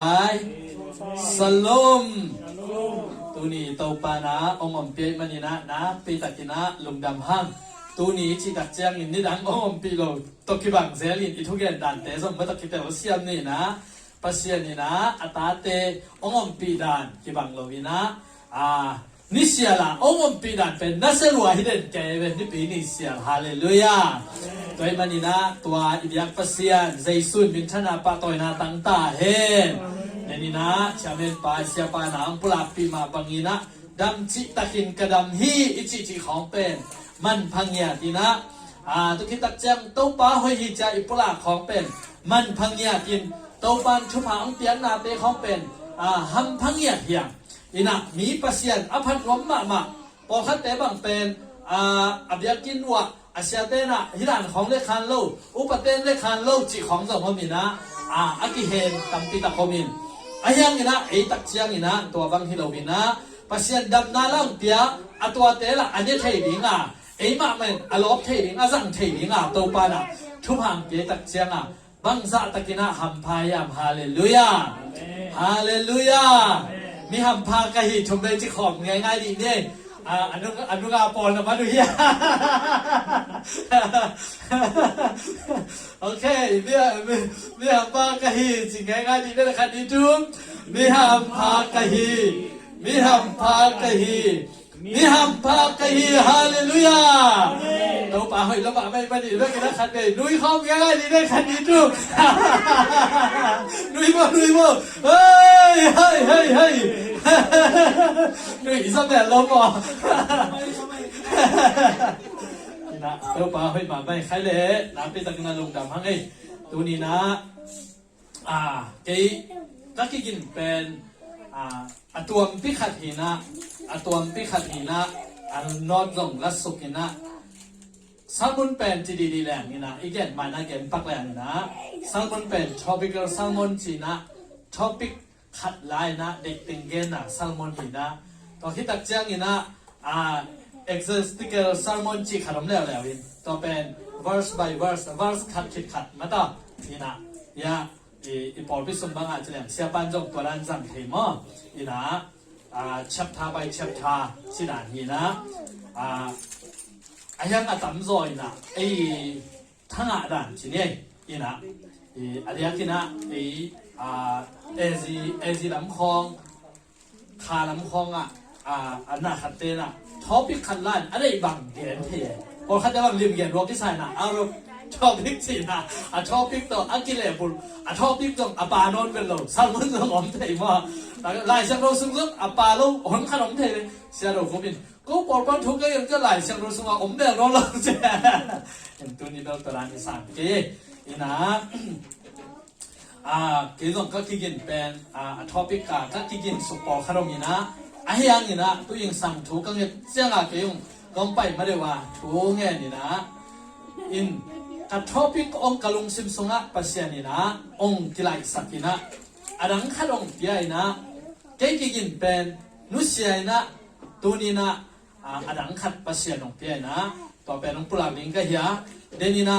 Salam tu ni tau pana om pi manina na pi takina lungdam hang tu ni chi tak chiang in ni dang om pi lo to ki bang zelin i thugen dan te som ba tak ki te siam ni na pasian ni na atate om pi dan ki bang lo wina ni sia la om pi dan pen na se lua hiden ke ve ni pi ni sia hallelujah toy manina tua ibyak pasian jaisun min thana pa toy na tang ta henนี่นะชาเมนปาเสียปาหนังปลาปีมาบังยีนะดำจิตะกินกระดำฮีอิจิจิของเป็นมันพังยาดีนะตุกิตักจังเต้าปลาหอยหิจาอิปลาของเป็นมันพังยากินเต้าปานชุบหางเตียนนาเตของเป็นหัมพังยาเหียงอีนะมีปัสยันอภันล้มมาปอคัดเตบังเป็นอับยากินวะอาเซียเตนะฮิรันของเลคันโลอุปเตนเลคันโลจิของสองพมินะอากิเฮนตัมปิตะคอมินayang ina tak chiang ina tua bang hilowina pasien dam na lang pia atwa tela ane thei dinga ma men alop thei dinga zang thei dinga to pa na thu hang pe tak chiang bang za takina ham phayam hallelujah hallelujah mi ham pha ka hi thum dei chi khom ngai ngai di ne anu ga pon na ma du ya okay mi ham pha ka hi chi ngai ngai di ne la khan di tum mi ham pha ka hi mi ham pha ka hi mi ham pha ka hi hallelujah đâu bà hỏi lo bà mày đi với cái đó khăn này nuôi không nghe đi đây khăn đi tum nuôi vô hey nuôi sao mẹ lông àนะเต้าปลาให้มาไปใครเละน้ำไปตะกันลงดำฮังไอ้ตัวนี้นะก็กินเป็นตัวพิขัดหินะตัวพิขัดหินะนอดลงลัดสุกินะซัลมอนเป็นจีดีแรงนี่นะอีกแก่มานะแก่ปักแรงนี่นะซัลมอนเป็นทอปิกซัลมอนจีนะทอปิกขัดลายนะเด็กติงเกนนะซัลมอนหินะตอนที่ตักเจียงนี่นะexotical salmon จีขนมแล้วอินต่อเป็น verse by verse ขัดมาต่อนี่นะอีปอลพิสุนบางอาจจะเรียกเสียปันจงตัวนั้นจังเทมอีนะchapter by chapter สิดานี่นะยังอาจำรอยนะทั้งด่านที่นี่อีนะอะไรกินนะเอซีลำคองคาลำคองอันน่ะขัดเตนะท็อปิกขัดล้านอะไรบางเดียนเทียพอขัดได้บางเรียนเรียนรู้ที่ใส่นะเอาท็อปิกสินะท็อปิกต่ออังกฤษเลยบุญท็อปิกต่อปานนเป็นโลสามคนเราอมเทียมาลายเสียงเราซึ่งปาเราหงขนมเทียเสียเราคุ้มบินก็ปอดปันทุกข์ก็ยังจะลายเสียงเราซึ่งว่าอมแบบเราเราเจ้าตัวนี้เราตระหนักสั่งเกี่ยนะกินก็กินเป็นท็อปิกก็กินสุปอขนมนี่นะยังนี่นะตัวยังสั่งถูกก็เนี่ยเจ้าก็ยังก็ไปไม่ได้ว่าถูกเงี้ยนี่นะกับท็อปิกองกะลุงซิมซุงปัสยานี่นะองกิไลสักนะดังขัดองที่ไอ้นะเกี่ยกินเป็นนุเสียนะตัวนี้นะดังขัดปัสยานองที่ไอ้นะต่อเป็นองปุลาลิงก็เฮียเดนี่นะ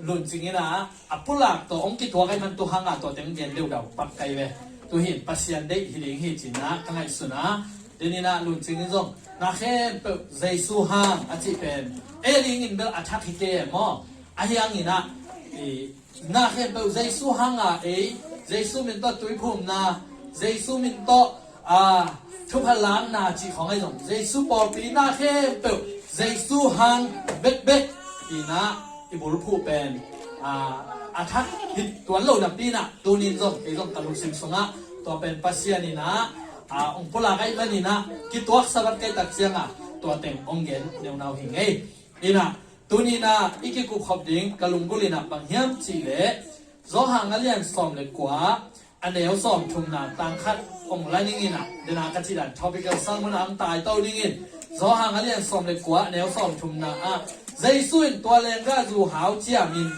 ลุนจริงนะปุลาตัวองกิตัวไอ้มันตัวหางตัวเต็มเย็นเดียวปักไก่เวตัวเห็นปัสยานได้หิลิงหิจินะก็ไงสุนะเดี๋ยวนี้นะลุนจริงจงนักเห็นเปิดใจสู้ห่างอาทิเป็นลิงอินเบลอาทักฮิเกมยังนี่นะนักเห็นเปิดใจสู้ห่างใจสู้มินโตตุยพุ่มนะใจสู้มินโตทุพลังนาจีของไอ้จงใจสู้ปอปีนักเห็นเปิดใจสู้ห่างเบ็ดนะบุรุษผู้เป็นอาทักฮิตตัวโลดับปีนะตัวนี้จงไอ้จงตะลุซิมสงะตัวเป็นปัสยานี่นะองค์พลาไก่บ้านี่นะคิดตัวสวัสดิ์ไก่ตักเสียงตัวเต็มองเงินเนียวนาวหิงนี่นะตัวนี้นะอีกกุขบดิ่งกะลุงกุลีนะบางเฮียมจีเล่จ้องหางเลียนสอมเล็กกว่าอันเดียวสอมชุมนาต่างคัดองไรนี่นะเดนากระชิดันทอปิกสร้างมันอังตายเต้านี่จ้องหางเลียนสอมเล็กกว่าเดียวสอมชุมนาใจสุ่นตัวแรงก็จูหาวเจียมิน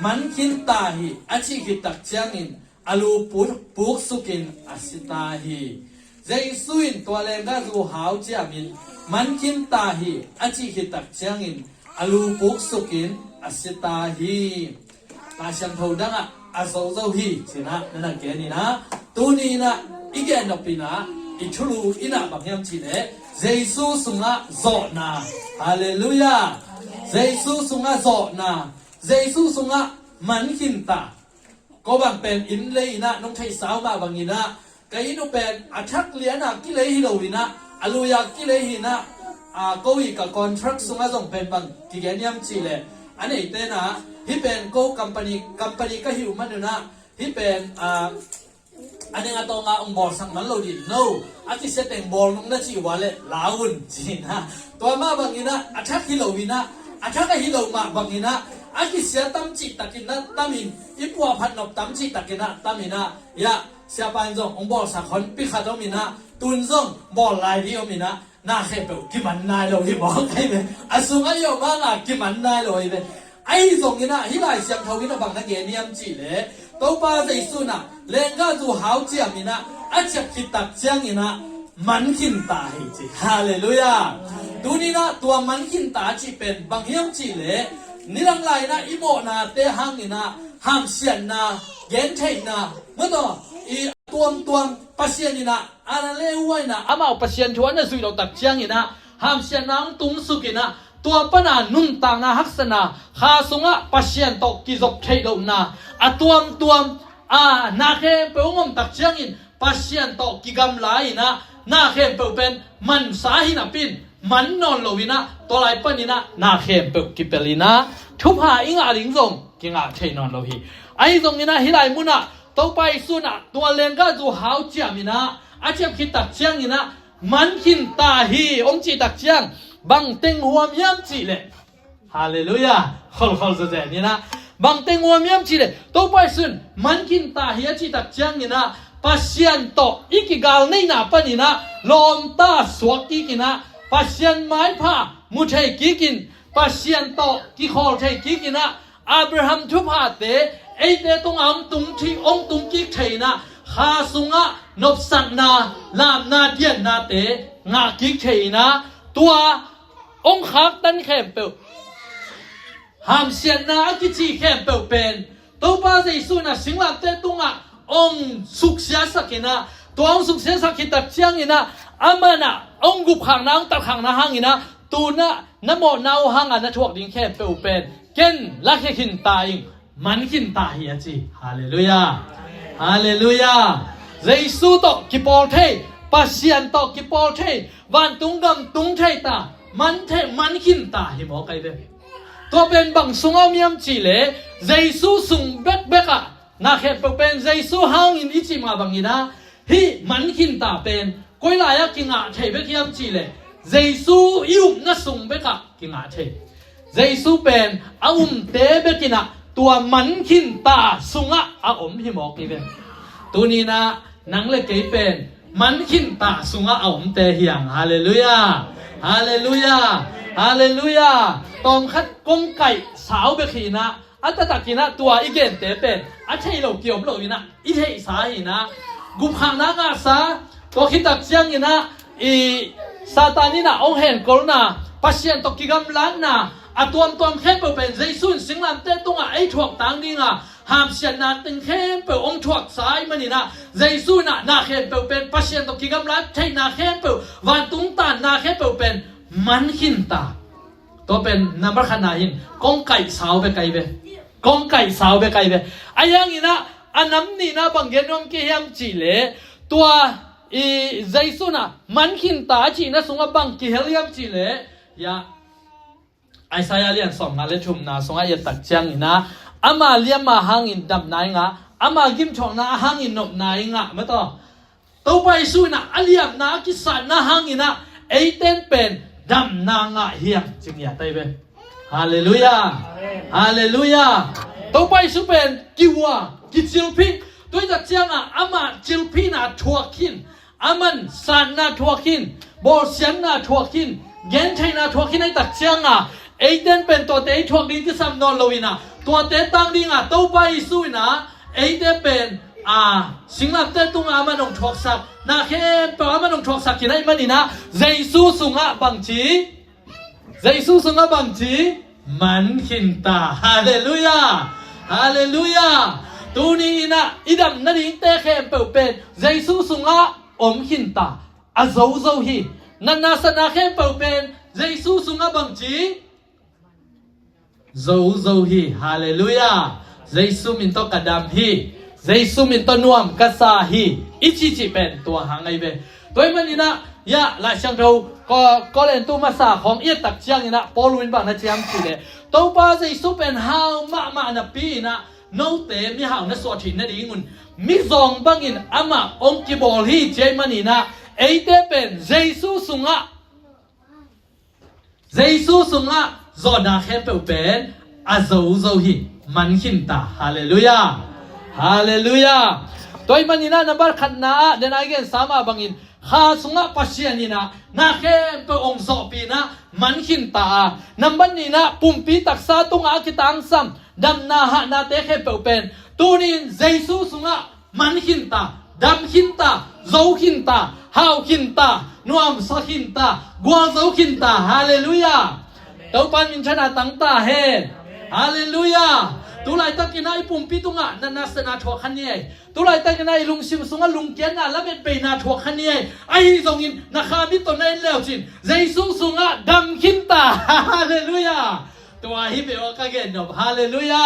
มันคินตาฮีอาชีคิดตักเจียงินอาลูปุกสุกินอาสิตาฮีใจสุ่นตัวแรงก็จูหาวเจียมินมันคินตาฮีอาชีคิดตักเจียงินอาลูปุกสุกินอาสิตาฮีลาเชียงทูดัง อาโซโซฮีสินะนั่นแกนี่นะตัวนี้นะอีกอย่างปีนะอีชุลูอินะบางอย่างจีเลยเยซูสุงะโซนาฮาเลลูยาเยซูสุงะโซนาเยซูสุงะมันหินตาก็บางเป็นอินเลยนะน้องไทยสาวมาบางยีนะก็อินุเป็นอาชักเลียนะกิเลฮิโลวินะอลูยากิเลหินะก็อีกกับคอนทรัคสุงะส่งเป็นบางกิเกนียมจีเลยอันนี้เต้นะที่เป็นก็คัมปานีก็หิวมันอยู่นะที่เป็นอันนี้งาตององบอลสังมันโลดิ no อาทิเสต็งบอลน้องนั่นจีว่าเลยลาวุนจีนะตัวมาบางยีนะอาชักฮิโลวินะอาชักฮิโลมาบางยีนะอาทิเสตั้มจีตะกินนะตั้มินอีปัวพันนบตั้มจีตะกินนะตั้มินะยาเสียปานจงองบอลสักคนพิฆาตมินะตุนจงบอลลายที่อมินะน่าเข็มเปล่ากิมันนายเลยบอกให้เป็นอาสุงอายุมากอ่ะกิมันนายเลยเป็นไอ้ส่งนี่นะฮิลายเสียงทวินบางนักเรียนยมจีเลยตัวป้าใจสุนะเล่นก็จูหาวเจียมินะอาจจะคิดตักเจียงนี่นะมันขินตาให้จีฮาเลลูยาดูนี่นะตัวมันขินตาจีเป็นบางยมจีเลยนี่ลังไลนะอีโมนะเตหังนี่นะห้ามเสียนนะเย็นเทนะเมื่อต่ออีตัวปัสเซียนนี่นะอันนั้นเลี้ยวไว้นะอามาปัสเซียนชวนนะสุยเราตักเจียงนี่นะห้ามเสียนนังตุงสุกินะตัวปนานุ่นต่างนะฮักษณะข้าสงะปัสเซียนตกกิจบเทดงนะตัวนาเข้มเปงมตักเจียงอินปัสเซียนตกกิกำไลนะนาเข้มเปเป็นมันสาหินะปินมันนอนโลวินะตัวไรปนินะนาเข้มเปกิเปลินะทุบหาอิงอาลิงซงกิงอาเทนอนโลหิไอซงนี่นะฮิไลมุนะตัวไปสุนะตัวเลนก็จูหาวเจียมินะอาเจียบคิดตักเจียงนี่นะมันขินตาฮีองจีตักเจียงบังเต็งหัวมียมจีเลยฮาเลลูยาขอสุดๆนี่นะบังเต็งหัวมียมจีเลยตัวไปสุนมันขินตาฮีอาจีตักเจียงนี่นะปัสยันโตอีกกาลนี่นะปนี่นะลมตาสวกอีกินะปัสยันไม้ผ้ามุชัยกิกินปัสยันโตกิขอลชัยกิกินะอับราฮัมทุพาเตไอเตตงอังตุงที่องตุงกิกชัยนะข้าสุงะนบสันนาลามนาเดียนนาเตงากิกชัยนะตัวองคักตันเข้มเปลหามเสียนนากิจีเข้มเปลเป็นตัวป้าใจสุนะสิงลามเตตุงะองสุขเสียสักินะตัวองสุขเสียสักิตักเชียงอินะอามานะองกุบขังนางตักขังนาหังอินะตูนะนโมนาวหังอันนัทวกดิ้งเข้มเปลเป็นเกนลักขินตาอิงมันขินตาเฮียจีฮาเลลูยาฮาเลลูยาเยซูตอกกิปอลเทปัสเซียนตอกกิปอลเทวันตุงกำตุงเทตามันขินตาหิมอไกเดตัวเป็นบังสุงเอามียมจีเลเยซูสุงเบกอะนาเขปเป็นเยซูหางอินอิจิมาบังอินะฮีมันขินตาเป็นก้อยลายกิงะเทเบกยมจีเลเยซูยุมนัสุงเบกะกิงะเทเยซูเป็นอาเตเบกินะตัวมันขินตาสุงะอาหิมอกิเดตัวนี้นะนังเล็กเป็นมันขินตาสุงะอาเตเฮียงฮาเลลูยาฮาเลลูยาฮาเลลูยาตองคัดกงไก่สาวเบขีนะอัตตะกินะตัวอีเกนเตเป็นอัชเชโลเกี่ยวโลวินะอีเทสาหินะกุมขังนางาสาตัวคิดตักเชียงหินะอีซาตานินะองเห็นกลนะปัสเซียนตกิกำลังนะอัตวมแค่เป็นเจสุนสิงลำเตตุงอ่ะไอถ่วงต่างนี่นะหามเสียนนาตึงเข้มเปองถ่วงสายมันนี่นะเจสุนนาเข้มเป็นปัสเซียนตกิกำลังใช่นาเข้มวันตุงตานนาเข้มเป็นมันขินตาตัวเป็นนับขนาหินกงไก่สาวไปไกลไปกงไก่สาวไปไกลไปไอ้ยังนี่นะอันนั้นนี่นะบางเย็นวันเกี่ยมจีเลตัวเจสุนะมันขินตาจีนะสงบังเกี่ยมจีเลยาไอ้สายเลียนสองงานเล่นชุมนาสงอาตักเจียงนะอามาเลียมาหางอินดับนายงะอามากิมชองนาหางอินนบนายงะไม่ต้องตัวไปสู้นะอาเลียมนากิสันนาหางอินะไอเต้นเป็นดำนางะเฮียงจริงอย่าได้เว้ฮาเลลูยาฮาเลลูยาตัวไปสู้เป็นกิวะกิจิลพีตัวตักเจียงอ่ะอามาจิลพีน่ะทัวกินอามันสันน่ะทัวกินบอสเซียนน่ะทัวกินเย็นไทยน่ะทัวกินไอตักเจียงอ่ะไอเดนเป็นตัวเตะทวงดิ้งที่ซ้ำนอนลวินะตัวเตะตั้งดิ้งอ่ะตัวไปสู้นะไอเดนเป็นสิงห์ลำเตะตุงอามันองทวกสักนาเข้มเปล่ามันองทวกสักกินไอมันนี่นะเจสุสุงะบังจีเจสุสุงะบังจีมันขินตาฮาเลลูยาฮาเลลูยา ต ตูนี้นะอิดำนั่นเองเตะเข้มเปิลเป็นเยซูสุงะอมหินตาอาโซฮีนันนาสนาเข้มเปิลเป็นเยซูสุงะบังจีโซฮีฮาเลลูยาเยซูมินโตกระดามฮีเยซูมินโตนวมกษาฮีอิจิเป็นตัวหางไอเบตัวมันนี่นะยะหลายช่างเราก็เล่นตัวมาสาของเอียตักเชียงนี่นะปอลุนบางนะเชียงสิเลยตัวป้าเยซูเป็นฮาวมานะปีนะโนเตมีหาวนะสวดถินนะดีงุนมิซองบังอินอามาองกิบอลฮีเจมันนี่นะเอเตเป็นเยซูสุงะเยซูสุงะจอนาเข้มเป็นอาโซฮีมันหินตาฮาเลลูยาฮาเลลูยาตัวมันนี่นะนับขันนะเดนไอเกนสามาบังอินข้าสุงะปัชญานี่นะนาเข้มเป็นองค์สอบปีนะมันหินตานับบันนี่นะปุ่มปีตักษาตุงอาคิตังซัมดำนาหะนาเตเข้มเป็นตัวนี้เยซูสุงะมันหินตาดำหินตาโซหินตาฮาวหินตานวมสักหินตากัวโซหินตาฮาเลลูยาตัวปันมินชนะตั้งตาเฮฮาเลลูยาตุลายตะกินไอปุ่มปีตุงะนันนาสนาทัวขันเย่ตุลายตะกินไอลุงชิมสุงะลุงเกียนน่ะแล้วเป็นไปนาทัวขันเย่ไอทรงอินนักขามิตรนั้นแล้วจินเยซูสุงะดำขินตาฮาเลลูยาตัวฮิเบโอกาเกนอบฮาเลลูยา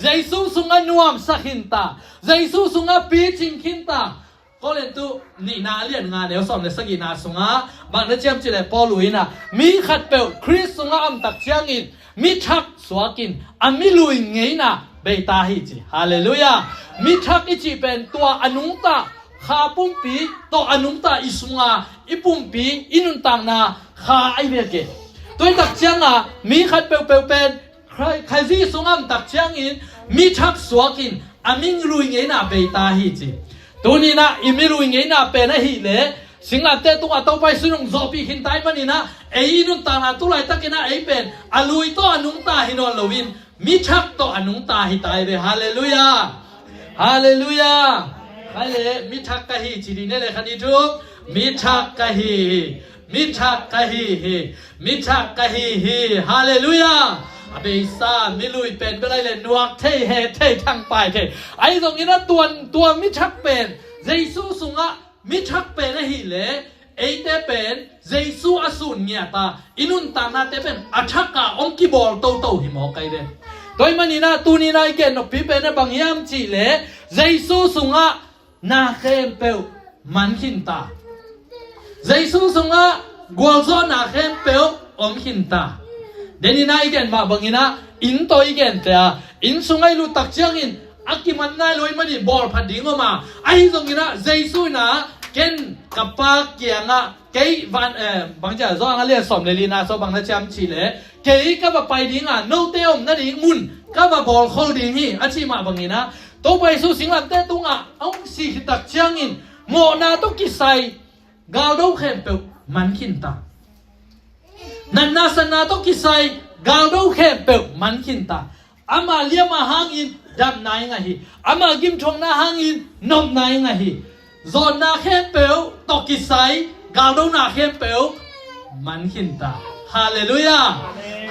เยซูสุงะนวมสักขินตาเยซูสุงะปีจิงขินตาก็เลยตัวนี่นาเลียนงานเดี๋ยวสอนในสกินาสุงะบางนัดเจียมจิเลปอลุยนะมีขัดเปลคริสสุงะอัมตักเชียงอินมิชักสวากินอามิลุยเงยนะเบตาฮิจิฮาเลลูยามิชักอิจิเป็นตัวอนุตาข้าปุ่มปีตัวอนุตาอิสุงาอิปุ่มปีอินุนตังนาข้าไอเบเกตัวตักเชียงอ่ะมีขัดเปลเป็นใครที่สุงามตักเชียงอินมิชักสวากินอามิลุยเงยนะเบตาฮิจิตัวนี้นะอิมิลุยเงยนะเป็นฮิเลสิงห์เตตุงอัตไปสุนงจอปีหินไตมันนี่นะเอนุนตานาตุไลตะกินะเอเป็นอลุยโตอนุงตาหินอลวินมิชักโตอนุงตาหิตายเบฮาเลลูยาฮาเลลูยาใครเลยมิชักกะฮีจีดีเนี่ยเลยคันนี้ทุกมิชักกะฮีมิชักกะฮีมิชักกะฮีฮาเลลูยาอเบซ่ามิลุยเป็นไปได้เลยนวกเท่เฮเท่ทั้งไปเท่ไอ้ตรงนี้นะตัวมิชักเป็นเยซูสุงะมิชักเป็นอะไรเลยเอเตเป็นเยซูอสูรเนี่ยตาอินุนตานาเตเป็นอัชกะองกิบอลโตหิมอไกเดนโดยมันนี่นะตูนี่นะไอเกนนพิเป็นบางยามจีเลเยซูสุงะนาเข้มเปลมันหินตาเยซูสุงะกัวโซนาเข้มเปลอมหินตาเดนี่นะไอเกนมาบางนี่นะอินโตไอเกนแต่อินสุงไอลูตักเชียงอินอักกิมันนายลอยมันนี่บอลพัดดิ้งออกมาไอ้ตรงนี้นะเยซูนะเกนกับปากเกียงอ่ะเกยวันบางจากซ้อนเรียกสมเลลีนาซ้อนบางนัดจำชีเลยเกยกับปายดิ้งอ่ะโนเตอมนั่นดิ้งมุนกับบบอลโคดิ้งฮีอาชีมาบางนี้นะตัวไปสู้สิงหลังเตตุงอ่ะเอาสิตักเชียงอินโมนาตุกิไซกาโดเข้มเปมันขินตานันนาสนาตุกิไซกาโดเข้มเปมันขินตาอามาเลียมาหางอินดำนายไงฮีอามากิมชงนาหางอินนมนายไงฮีโซนนาเข้มเปลตกิไซกาโดนาเข้มเปลมันขินตาฮาเลลูยา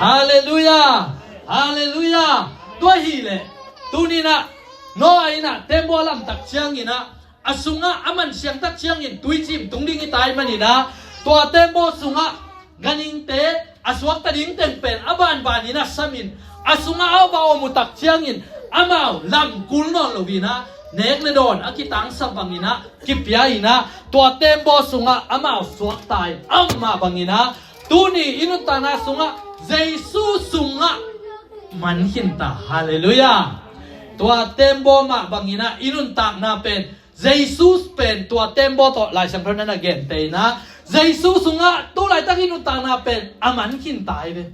ฮาเลลูยาฮาเลลูยาตัวฮีเลตัวนี้นะโนไอนะเต็มบอลำตักเชียงอินะอสุงะอามันเชียงตักเชียงอินตุยจิมตุงดิ้งอิตายมันนี่นะตัวเต็มบอสุงะกันิงเตอสวักตัดิ้งเต็มเป็นอาบานบานินะสมินอสุงะเอาบ่าวมุตักเชียงอินอามาลำกุลนอนลวีนะเนกเลดอนอากิตังสับบังอินะกิปยาอินะตัวเต็มบอสุงะอามาสวักตายอามาบังอินะตัวนี้อินุตานาสุงะเยซูสุงะมันหินตาฮาเลลูยาตัวเต็มบอมาบังอินะอินุตานาเป็นเยซูเป็นตัวเต็มบอต่อหลายสัมพันธ์นั้นเกนเตนะเยซูสุงะตัวหลายตั้งอินุตานาเป็นอามันหินตายเป็น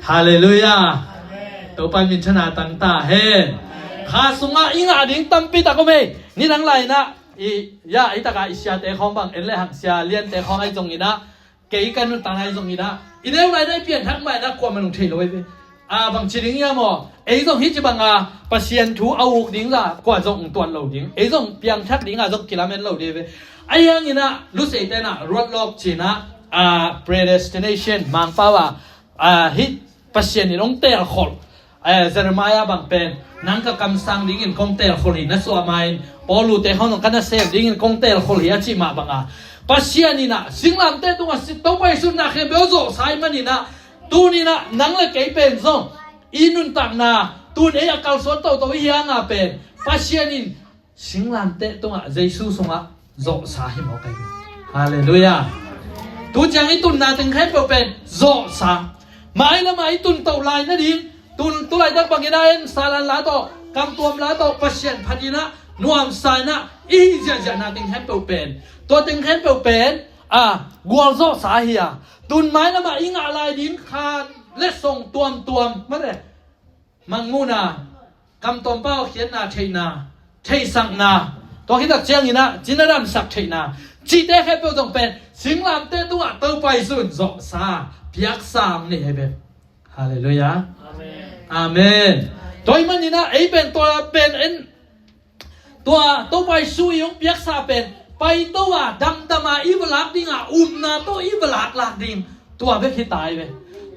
ฮาเลลูยาตัวไปมินชนะตั้งตาเฮข้าสุงะอิงอาดิ้งตั้มปีตะก็ไม่นี่นังไหลนะอียาไอตะกาอิเชียเตะของบังเอ็นเลยหักเชียเลียนเตะของไอจงอีนะเกี่ยกันนู่นต่างไอจงอีนะอีเดียวไหนได้เปลี่ยนทั้งใหม่นะความมันลงเทลไว้เป็นบางชิลิงยามอไอจงฮิจิบังปัศยันทูเอาหุกดิ้งละกว่าจงตัวเหล่าดิ้งไอจงเปียงทักดิ้งจงกิโลเมตรเหล่าเดียวไอยังอีนะรู้สึกแต่นะรถลอกจีนะpredestination มังป้าว่าฮิตปัศยันนี่ลงเตะขอล เซเรมายาบังเป็นนังกับคำสั่งดิ้งอินคงเตลคนหินนัสวามัยพอลูเตเขาต้องการเซฟดิ้งอินคงเตลคนหินอาชิมาบังอาปัสยานี่นะสิ่งลำเตตัวสิตัวไปสุดนักเบลโซสายมันนี่นะตูนี่นะนังเล็กเป็นซงอินุนตักนาตูนี่อยากเอาส่วนตัววิญญาณเป็นปัสยานี่สิ่งลำเตตัวเยซูสงะโซสายหมอกไปฮาเลลูยาตูจังไอตุนนาถึงแค่เป็นโซสาหมายละหมายตุนตัวลายนั่นเองตุนลายดักบังยินาเอ็นสารันลาโตกำตัวมลาโตปัสยานพันยินะนวมสายนะอีจะนาถึงแค่เป็นตัวถึงแค่เป็นกวลโซสาเฮียตุนหมายละหมายอิงอะไรดิ้งคานและส่งตัวมาเลยมังมูนากำตัวเป้าเขียนนาเทนาเทสังนาตัวคิดตักเจียงยินะจินดามสักเทนาจีเต้แค่เป็นต้องเป็นสิ่งลำเต้ตัวเต้าไปสุดโซซาเพียกสามนี่ให้เป็นฮาเลลูยาอาเมนตัวมันนี่นะไอ้เป็นตัวเป็นเอ็นตัวไปสู้ยงเพียกสาเป็นไปตัวดำมาอีเวลักดิ้งนาตัวอีเวลักลักดิ้งตัวเบคิดตายไป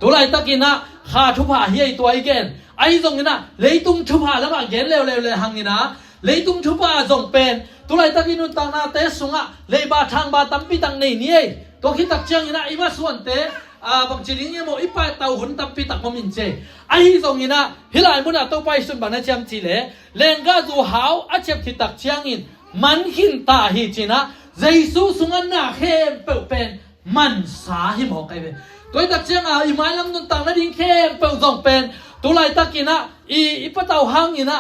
ตัวไรตะกินนะข้าชุบหาเฮียตัวไอ้เกนไอ้ตรงนี้นะเลยตุ้งชุบหาแล้วมาเกนเร็วหังนี่นะเลยตุ้งชุบหาส่งเป็นตัวไรตะกินุตังนาเตสุงะเลยบาทางบาตัมปีตังนี่ตัวคิดตักเชียงนี่นะอีมาส่วนเตบางทีนี้โมอีไปเตาหุ่นตัมปีตักมมินเจไอ้ตรงนี้นะฮิลายมุนาตัวไปสุนบานาเจียมจีเล่เลงกาจูหาวอาเจ็บคิดตักเชียงอินมันหินตาฮิจีนะเยซูสุงะนาเข้มเป็นมันสาหิมอกไอเป็นตัวตักเชียงอีไม้ลำนุนตังนั่นดิ้งเข้มเป็นส่งเป็นตัวไรตะกินะอีปะเตาหางนี่นะ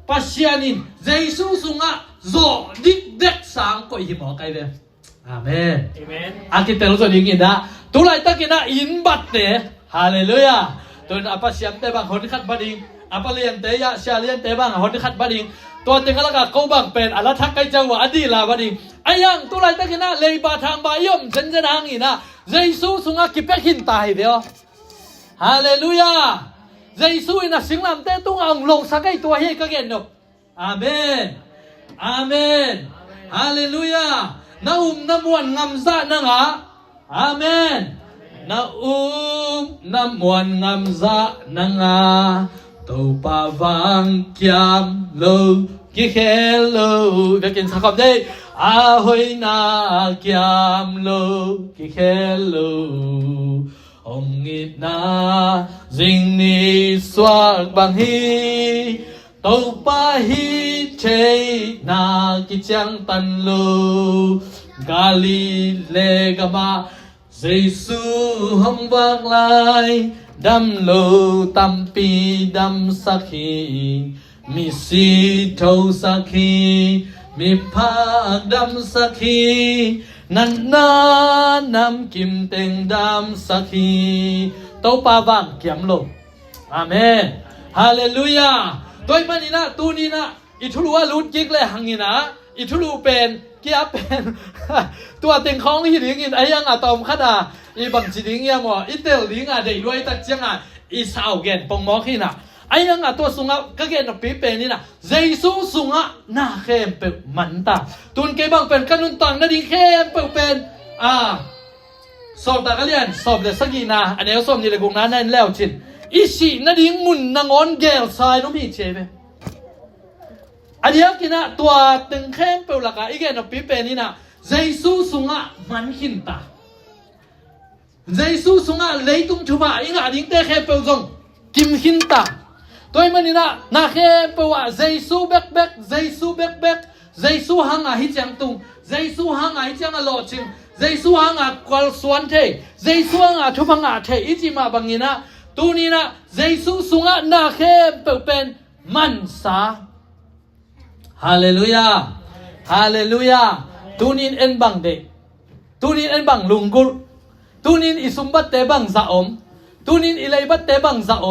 ปัสยานินเยซูสุงะโซดิกเด็กสังก็หิมอกไอเป็นอาเมนอากิเตลส่วนยิ่งอินนะตัวไรตะกินะอินบัตเตฮาเลลูยาตัวนั้นอาปัสยามเตบังคนที่ขัดบัดดิงอาปเลียนเตยะชาเลียนเตบังคนที่ขัดบัดดิงตัวเต็งก็แล้วก็เขาบังเป็นอารัทักไกจังหวะอดีลาบัดดิงไอ้ยังตัวไรตะกินะเลยบาทางบายมฉันจะนางอีนะเยซูสุงะกิเปกินตายเดียวฮาเลลูยาเยซูอินะสิงลำเตตุ้งอ่างลงสักไอตัวเฮก็เกินนกอาเมนอาเมนฮาเลลูยาน้ำมวนงำซะนังอาเมนน้ำมวนงำซะนังตัวปาวังเกียมโลกิเคโลเด็กกินสักคำได้อาหอยนาเกียมโลกิเคโลองอินาจิงนิสวากบังฮีตัวปาฮีเชนากิจังตันโลกาลิเลกามาเยซูห้องบางลายดำโลตัมปีดำสักขีมีสีเทาสักขีมีผ้าดำสักขีนันนานำกิมเต็งดำสักขีโตปาวังเกียมโลอาเมนฮาเลลูยาตัวมันนี่นะตัวนี้นะอิทุลูว่าลุดจิกเลยหังนี่นะอิทุลูเป็นเกียเป็นตัวเต็งของที่ดิ้งอินไอ้ยังตอมขนาอีบังจีดิ้งยังว่าอิเตลดิ้งเดี๋ยวด้วยตัดเจียงอีสาวเกนปงมอขี้นะไอ้ยังตัวสุงก็เกนปีเป็นนี่นะเยซูสุงน่าเข้มเป็นมันตาตุนเกบังเป็นกันุนตังนั่นดิ้งเข้มเป็นสอบตะกเลียนสอบเด็กสักกี่นาอันนี้สอบนี่เลยกงนั้นแล้วจินอีสีนั่นดิ้งมุนนางอนเกลทรายน้องพี่เชฟอันนี้กินนะตัวตึงเข้มเปล่ากันอีกอย่างปีเป็นนี่นะเยซูสุงมันหินตาเยซูสุงเลยตุ้งชุบะอีกอย่างดิ้งเตะเข้มเปล่าจงกิมหินตาตัวมันนี่นะนาเข้มเปล่าเยซูเบกเยซูหังหิจังตุงเยซูหังหิจังหล่อจิงเยซูหังกวลสวนเทเยซูหังชุบหังเทอีจิมาบังนี่นะตัวนี้นะเยซูสุงนาเข้มเปล่าเป็นมันสาฮาเลลูยาฮาเลลูยาตูนินเอ็นบังเดตูนินเอ็นบังลุงกุลตูนินอิสุมบัตเตบังซาอมตูนินอิเลบัตเตบังซาอ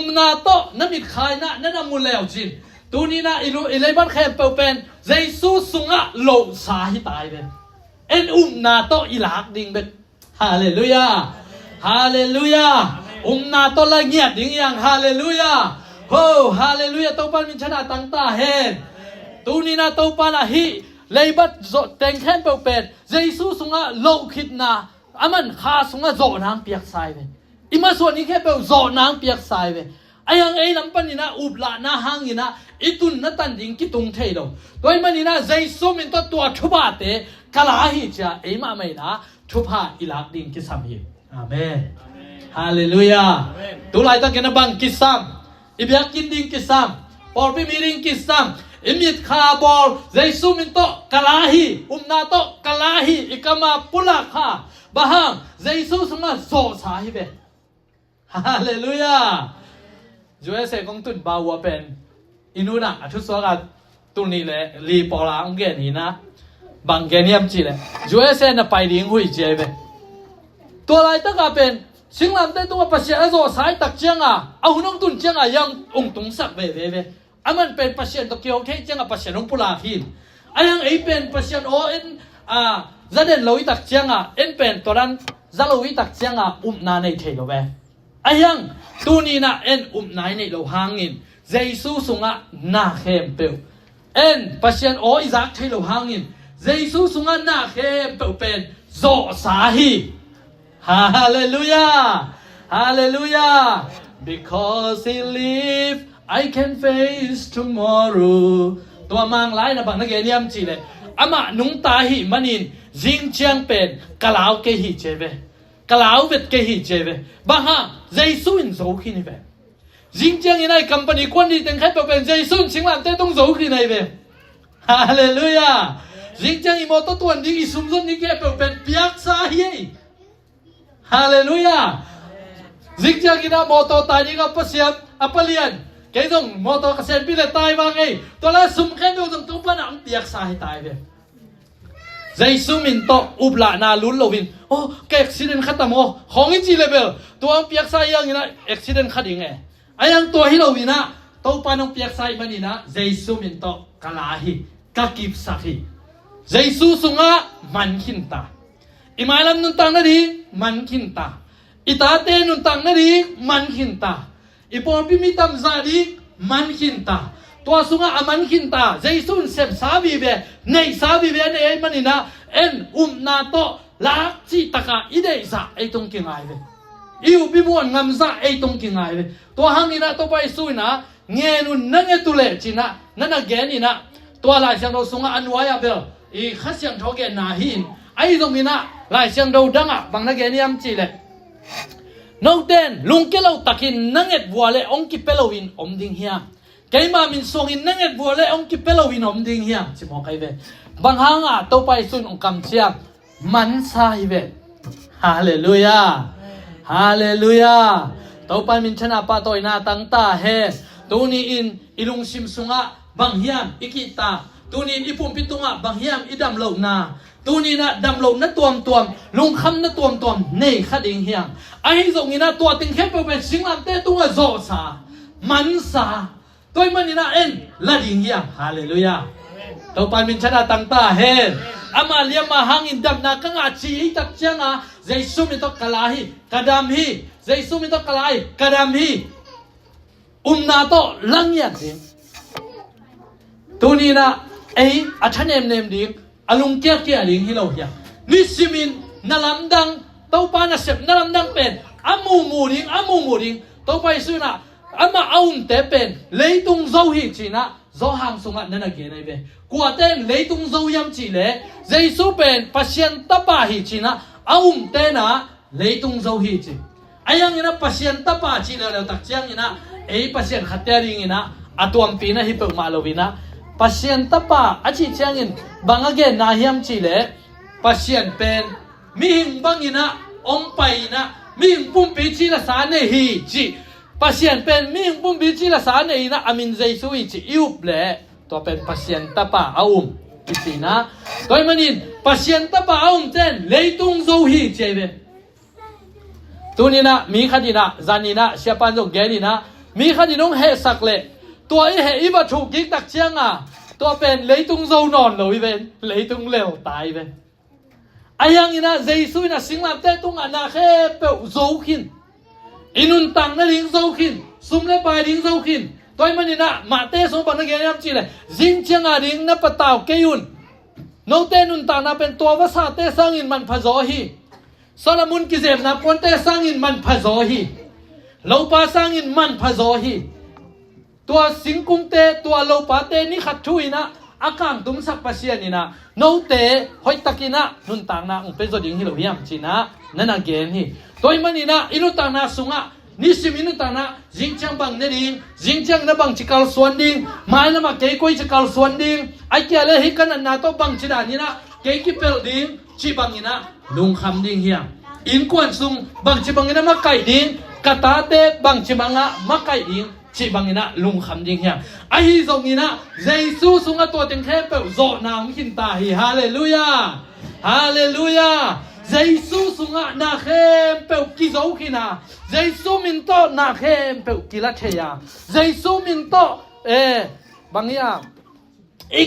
มนาโตน้ำมิดขายนะนั่นมุลเลวจินตูนินะอิเลบัตแคมเปลเป็นเยซูสุงะโลสาหิตายเป็นเอ็นนาโตอิลักดิ่งเป็นฮาเลลูยาฮาเลลูยานาโตละเงียบดิ่งยังฮาเลลูยาโฮฮาเลลูยาตัวปันมินชนะตั้งตาเฮนตูนี่นะตัวปานะฮีเลยบัดเต็งแค่เปเป็นเยซูสุงะโลคิดนะอามันข้าสุงะโจนางเปียกทรายเวอิมาส่วนนี้แค่เปโจนางเปียกทรายเว ayang ay lampan ina ubla na hangina itun na tanding kitung thelo toy manina jaisu min to tua thuba te kalahi cha ei ma mai na thupa ilak ding kisam hi amen hallelujah tulai ta kenabang kisam ibyak kinding kisam porpi miring kisam imit khabor jaisu min to kalahi umna to kalahi ikama pula kha bahang jaisu sunga so sa hi be hallelujah Joe se kong tun ba wa pen inuna athu so ga tun ni le li po la ang ge ni na bang ge niam chi le Joe se na pai ding hui je be to lai ta ka pen singlam te tu pa sia zo sai tak chiang a hunong tun chiang a yang ong tung sak be be aman pen pasien to kyo the chiang a pasien ong pula hin ayang ei pen pasien o en zaden loi tak chiang a en pen to ran zaloi tak chiang a na nei the lo be ayang tuni na en nai nei lo hangin Jesu sunga na khem pe en pasien o izak thei lo hangin Jesu sunga na khem pe pen zo sa hi hallelujah hallelujah because he live I can face tomorrow to mang lai na bang na ge niam chi le ama nung ta hi manin jing chiang pen kalau ke hi cheve kalau vet ke hi cheve baha Jesu in zo khi ni ve jing chiang in ai company quan đi teng khai pe pen Jesu sing lam te tong zo khi nei ve hallelujah jing chiang i mo to tuan ding i sum zon ni ke pe pen piak sa hi hallelujah jing chiang ina mo to tai ni ga pasiam apalian cái dòng mô tô sen biết là tai vang ấy tôi là sum khen đồ dòng tôi vẫn ăn tiệc sai tai về dây sum mình to up lại na lún lâu vin ô cái accident khát tamo không ít gì level tôi ăn tiệc sai yang như accident khát đi nghe ai ăn tôi hi lâu vin á tôi pan ăn tiệc sai mà đi na dây sum mình to kalahi kakip sakhi dây su sunga man kinta imalam nun tang na di man kinta itate nun tang na di man kinta ipon pimitam zadi mankinta to sunga amankinta jaisun sem sabi be nei sabi be nei manina en na to lak chi taka ide sa ai tong kingai be iu bimuan ngam za ai tong kingai be to hangina to pai suina nge nun nange tule china nana genina to lai sang do sunga anwaya be I khasyang thoge na hin ai zongina lai sang do danga bangna geniam chi le nâu tên lung cái lâu takin nanget vuale ông ki pelowin om ding hiam cái mà mình song in nanget vuale ông ki pelowin om ding hiam chỉ một cái về bang hang à tàu bay sun ông cầm chiam man sai về hallelujah hallelujah tàu bay mình chana pa toy na tang ta he tu ni in ilung sim sunga bang hiam ikita tu ni ipum pitunga bang hiam idam lo na tu ni na dam lo na tuam lung kham na tuam nei khading hiam ai zong ina tua ting khep pe sing lam te tunga zo sa man sa toy man ina en la ding hiam hallelujah to pan min chana tang ta he ama liam ma hangin dam na ka nga chi tak changa Jesu mi to kalahi kadam hi Jesu mi to kalahi kadam hi na to lang yan tu ni na ai athanem nem ding alung kia kia ding hi lo hiam ni simin nalamdang tàu pa na sep naram dang pen amu ding tàu pa isu na ama aum te pen leitung zo hi chi na zo hang sunga nana ge nei be kwa ten leitung zo yam chi le Jesu pen pasien tapa hi chi na aum te na leitung zo hi chi ayang ina pasien tapa chi le tak chiang ina ei pasien khatering ina atuam pi na hi pe ma lovina pasien tapa achi chiang in bangage na hiam chi le pasien pen mi hing bangina ong pai na mi hing pum pi chi la sa ne hi chi pasien pen mi hing pum pi chi la sa ne na amin Jesu i chi iup le to pen pasien tapa aum chi na toy manin pasien tapa aum ten leitung zo hi cheve tunina mi khadina zanina siapan jong genina mi khadinong he sak le to ai he iba thu ki tak chianga to pen leitung zo non lo i ven leitung leo tai ven ayang ina Jesu ina singlam te tung ana khe pe zo khin inun tang na ling zo khin sum le pai ling zo khin toy manina ma te so ban ge yam chi le jing changa ring na pataw ke yun no te nun tang na pen to wa sa te sang in man pha zo hi Solomon ki zem na pon te sang in man pha zo hi lo pa sangin man phazohi tua singkung te tua lo pa te ni khat thuina akang tum sak pasianina no te hoi takina nun tang na ung pe zo ding hi lo hiam china nana gen hi toy manina inu tang na sunga ni siminu tang na jingchang bang ne ding jingchang na bang chikal suan ding mai na ma ke koi chikal suan ding ai kia le hi kan na to bang chida ni na ke ki pel ding chi bangina lung kham ding hiam in kwan sung bang chi bangina ma kai ding kata te bang chi banga ma kai ding chi bangina lung kham ding hiam ai zongina jesu sunga to teng khe pe zo na hung kin ta hi hallelujah hallelujah jesu sunga na khem pe ki zo khina jesu min to na khem pe ki la theya jesu min to bangia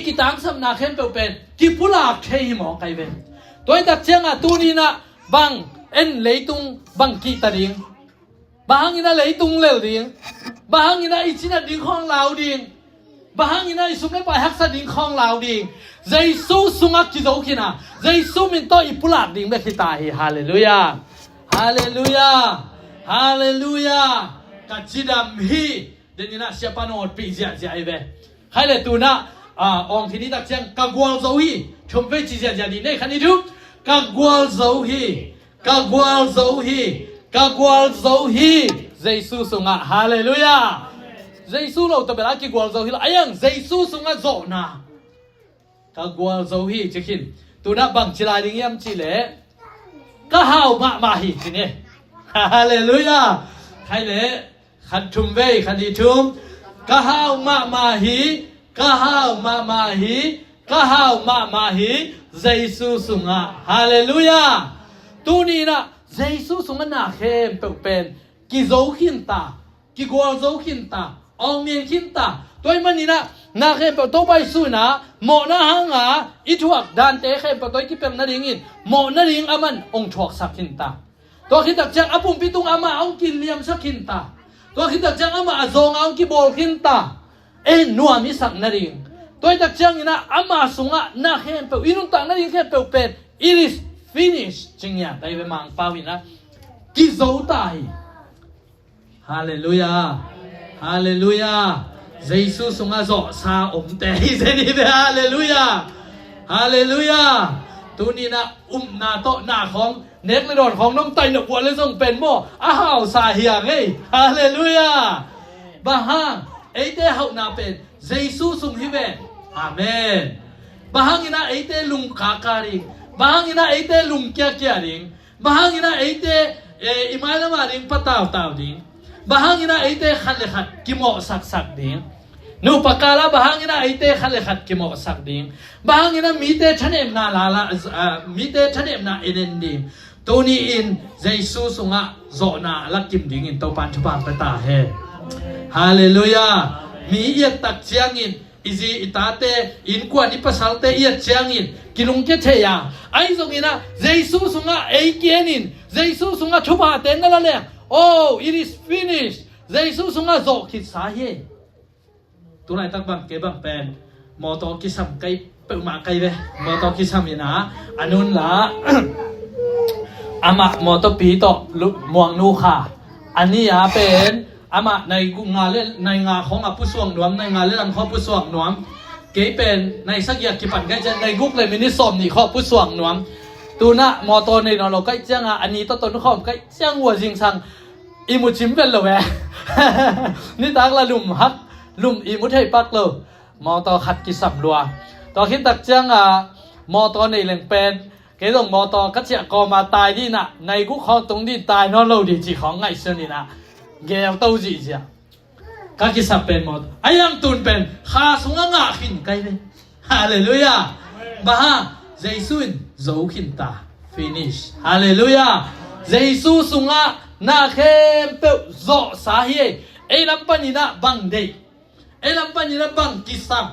ki tang sam na khem pe pen ki pula thei mo kai ven toy dak chenga tu ni na bang en leitung bang ki taring bahangina leitung lel ding bahangina ichina ding khong lao ding bahangina isumle pa haksa ding khong lao ding jesu sunga ki zo khina jesu min to ipula ding be khita hi hallelujah hallelujah hallelujah kachidam hi denina siapano pi zia zia ibe haile tu na ong thini dak chang kagwal zo hi chompe chi zia zia di nei khani du kagwal zo hi kagwal zo hi kagwal zo hi jesu sunga hallelujah jesu lo to bela ki gwal zo hi ayang jesu sunga zo na kagwal zo hi chikin tu na bang chilai ding yam chi le ka hau ma hi chi ne hallelujah khai le khat thum ve khani thum ka hau ma hi ka hau ma hi ka hau ma hi jesu sunga hallelujah tu ni na jesu sunga na khem pe pen ki zo khin ta ki gwal zo khin ta ong mien khin ta toy manina na khem pe to bai su na mo na hanga I thuak dan te khem pe toy ki pem na ring in mo na ring aman ong thuak sak khin ta to khi tak chang apum pitung ama ong kin liam sak khin ta to khi tak chang ama azong ong ki bol khin ta nuam mi sak na ring toy tak chang ina ama sunga na khem pe inung tang na ring khem pe pen it is finish chingya dai be mang pawina ki zo tai hallelujah hallelujah jesu sunga zo sa te hi zeni be hallelujah hallelujah tu ni na na to na khong nek le don khong nong tai no bua le song pen mo a hao sa hiang ei hallelujah ba ha ei te hau na pen jesu sung hi be amen ba hangina ei te lung ka ka ri bahangina eite lung kya kya ring bahangina eite imaila ma ring pataw taw ding bahangina eite khale khat kimo sak sak ding nu pakala bahangina eite khale khat kimo sak ding bahangina mite thanem na la mite thanem na enen ding toni in jesu sunga zo na lakim ding in to pan thupan pata he hallelujah mi yet tak chiang in izi itate in kwa ni pasalte iya chiangin kilung ke theya ai zongina jesu sunga ei kienin jesu sunga thuba ten na le oh it is finished jesu sunga zo khit sa he tu lai tak bang ke bang pen mo to ki sam kai pe ma kai ve mo to ki sam ina anun la ama mo to pi to muang nu kha ani ya pen amaในงาเลในงาของอปุสวงนวมในงาเลลังของปุสวงนวมเก๋เป็นในสักอยากกิปันก็จะในกุ๊กเลยมินิสอมนี่ของปุสวงนวมตูน่ะมอโตในนอเราก็เจ้าอันนี้ต้นข้อมก็เจ้าหัวจิงซังอิมุชิมเป็นเลยแหวนี่ตักละลุ่มฮักลุ่มอิมุให้ปักเลยมอโตขัดกิสัมรัวต่อคิดตักเจ้ามอโตในแหล่งเป็นเก๋ต้องมอโตก็จะก่อมาตายดีน่ะในกุ๊กของตรงนี้ตายนอนเราดีจีของไงเช่นนี้นะเกี่ยวตัวจีจ้ะก็คิดสับเป็นหมดไอ้ยังตุนเป็นข้าสงงาขินไกลเลยฮาเลลูยาบ้าเจสุนโจขินตา finish ฮาเลลูยาเจสุสงะนาเข้มเปโจสาเหตุไอ้ลำปันนี่นะบังเดย์ไอ้ลำปันนี่นะบังกิสับ